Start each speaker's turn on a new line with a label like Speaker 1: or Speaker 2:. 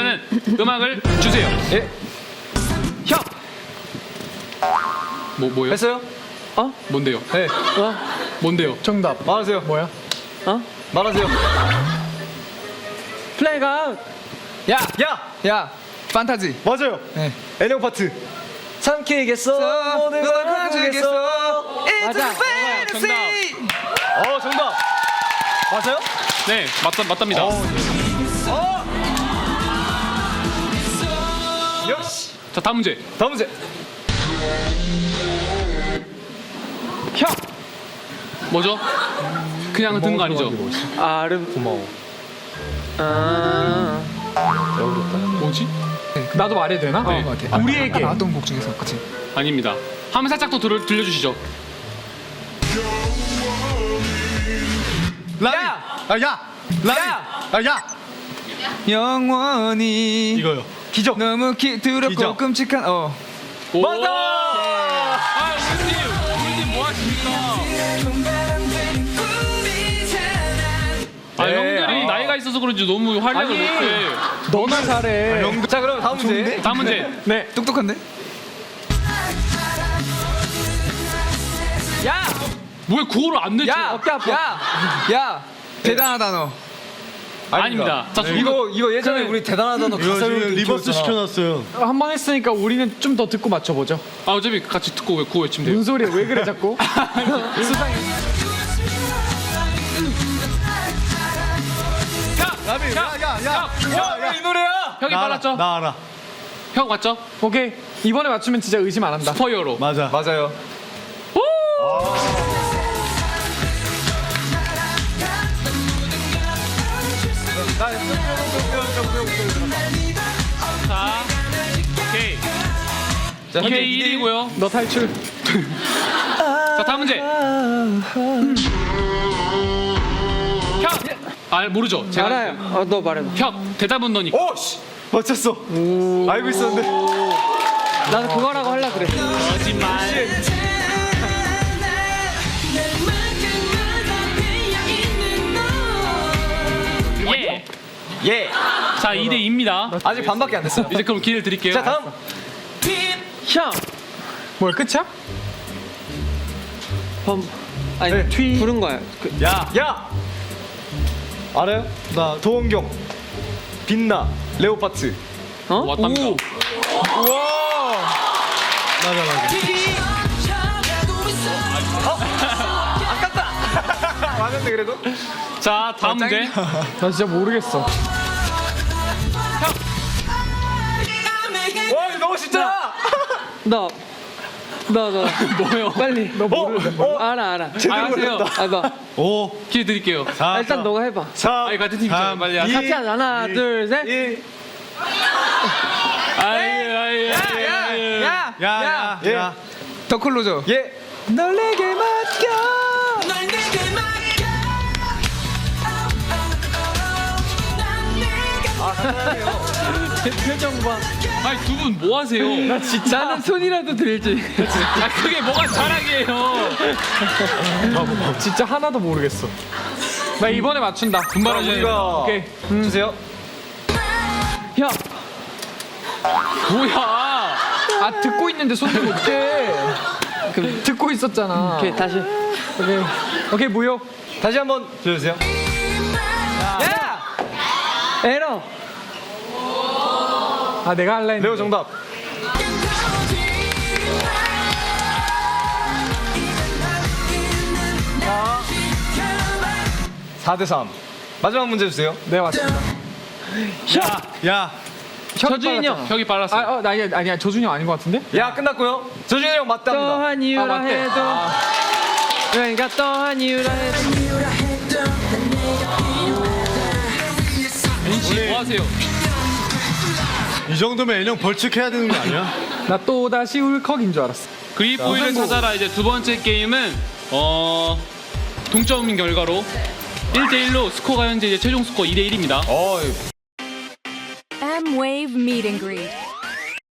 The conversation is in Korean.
Speaker 1: 그러면은 음악을 주세요.
Speaker 2: 예. 형.
Speaker 1: 뭐요?
Speaker 2: 했어요?
Speaker 3: 어?
Speaker 1: 뭔데요?
Speaker 2: 네.
Speaker 1: 뭔데요?
Speaker 4: 정답.
Speaker 2: 말하세요.
Speaker 4: 뭐야?
Speaker 3: 어?
Speaker 2: 말하세요.
Speaker 3: 플래그 아웃.
Speaker 2: 야.
Speaker 4: 야, 판타지.
Speaker 2: 맞아요.
Speaker 4: 네.
Speaker 2: 애정 파트. 삼키겠어. 모든 걸 해주겠어.
Speaker 3: 맞아.
Speaker 1: 정답.
Speaker 2: 정답. 맞아요?
Speaker 1: 네, 맞답니다.
Speaker 2: 역시.
Speaker 1: 자, 다음 문제.
Speaker 2: 다음 문제.
Speaker 3: 형.
Speaker 1: 뭐죠? 그냥 듣는 거 아니죠?
Speaker 2: 고마워.
Speaker 3: 아.
Speaker 1: 뭐지?
Speaker 4: 나도 말해도 되나?
Speaker 1: 네.
Speaker 4: 같아. 우리에게 나왔던 곡 중에서 그치?
Speaker 1: 아닙니다. 한번 살짝 더 들려주시죠.
Speaker 4: 라비. 야. 라비. 야. 영원히
Speaker 2: 이거요. 기적.
Speaker 4: 너무 두렵고
Speaker 2: 기적.
Speaker 4: 끔찍한
Speaker 1: 오!
Speaker 2: 맞아!
Speaker 1: 아, 우리님 뭐 하십니까? 아,
Speaker 2: 네.
Speaker 1: 형들이 나이가 있어서 그런지 너무 활약을 못해.
Speaker 4: 너나 잘해.
Speaker 2: 자, 그럼 다음 문제.
Speaker 1: 다음 문제.
Speaker 4: 네. 똑똑한데?
Speaker 3: 야.
Speaker 1: 왜 구호를 안 내죠?
Speaker 4: 야. 대단하다 너.
Speaker 1: 아닙니다. 자,
Speaker 2: 이거 예전에 우리 대단하다 너 가사를
Speaker 5: 리버스 시켜놨어요.
Speaker 4: 한 번 했으니까 우리는 좀 더 듣고 맞춰보죠.
Speaker 1: 아, 어차피 같이 듣고 왜 구호 외치면 돼요?
Speaker 4: 뭔 소리야? 왜 그래 자꾸? 수상해.
Speaker 2: 라비. 야. 이 노래야.
Speaker 1: 형이 빨랐죠?
Speaker 5: 나 알아.
Speaker 1: 형 맞죠?
Speaker 4: 오케이. 이번에 맞추면 진짜 의심 안 한다.
Speaker 1: 슈퍼히어로.
Speaker 5: 맞아.
Speaker 2: 맞아요.
Speaker 1: 자, 오케이.
Speaker 2: 자,
Speaker 1: 2대 1이고요.
Speaker 4: 너 탈출.
Speaker 1: 자, 다음 문제. 형! 아, 모르죠? 제가
Speaker 3: 알아요. 너 말해봐.
Speaker 1: 형, 대답은 너니까.
Speaker 2: 오, 씨. 맞췄어. 알고 있었는데.
Speaker 3: 나도 그거라고 하려 그래.
Speaker 1: 거짓말. 예.
Speaker 2: 예.
Speaker 1: 자, 2대 2입니다.
Speaker 2: 아직 반밖에 안 됐어요.
Speaker 1: 이제 그럼 기회를 드릴게요.
Speaker 2: 자, 다음.
Speaker 3: 형.
Speaker 4: 뭐야 끝이야?
Speaker 3: 아니
Speaker 2: 네.
Speaker 3: 부른 거야.
Speaker 2: 야. 알아요? 나 도원경. 빛나. 레오파트.
Speaker 3: 어?
Speaker 1: 왔답니다.
Speaker 5: 맞아.
Speaker 2: 맞는데 그래도?
Speaker 1: 자, 다음 문제.
Speaker 4: 나 진짜 모르겠어.
Speaker 2: 와, 이거 너무 진짜.
Speaker 3: 너.
Speaker 1: 뭐요?
Speaker 3: 빨리.
Speaker 4: 너 모르는 거야?
Speaker 3: 알아.
Speaker 1: 아, 하세요.
Speaker 3: 너.
Speaker 5: 오.
Speaker 1: 기회 드릴게요.
Speaker 3: 일단 너가 해봐.
Speaker 2: 4,
Speaker 1: 아니, 같은 팀이잖아. 빨리.
Speaker 3: 같이 하자. 하나, 둘, 셋.
Speaker 2: 1.
Speaker 5: 야.
Speaker 4: 더 클로저.
Speaker 2: 예.
Speaker 4: 널 내게 맡겨.
Speaker 3: 표정 봐.
Speaker 1: 아니, 두 분 뭐 하세요?
Speaker 3: 나는 손이라도 들지.
Speaker 1: 아, 그게 뭐가 자랑이에요.
Speaker 4: 진짜 하나도 모르겠어. 나 이번에 맞춘다.
Speaker 1: 분발하셔야 돼요.
Speaker 2: 우리가
Speaker 4: 오케이.
Speaker 2: 주세요.
Speaker 3: 형.
Speaker 1: 뭐야?
Speaker 4: 아 듣고 있는데 손 들고 어떡해. 듣고 있었잖아.
Speaker 3: 오케이 다시.
Speaker 4: 오케이 무효.
Speaker 2: 다시 한번 들려주세요.
Speaker 3: 야. 에러.
Speaker 4: 아 내가 할라 했는데.
Speaker 2: 레오 정답. 자, 4대3. 마지막 문제 주세요.
Speaker 4: 네 맞습니다.
Speaker 5: 야.
Speaker 3: 저주인 형.
Speaker 1: 형이 빨랐어요.
Speaker 4: 아니야 조준이 형 아닌 것 같은데?
Speaker 2: 야, 끝났고요. 조준이 형 맞답니다.
Speaker 3: 또한 이유라
Speaker 4: 맞대.
Speaker 3: 해도. 그러니까 또한 이유라 해도.
Speaker 1: NC 뭐 하세요?
Speaker 5: 이 정도면 애령 벌칙해야 되는 거 아니야?
Speaker 4: 나 또 다시 울컥인 줄 알았어.
Speaker 1: 그리보이를 찾아라. 이제 두 번째 게임은 동점인 결과로 1대1로 스코어가 현재 이제 최종 스코어 2대1입니다.
Speaker 6: M-Wave Meet and Greet.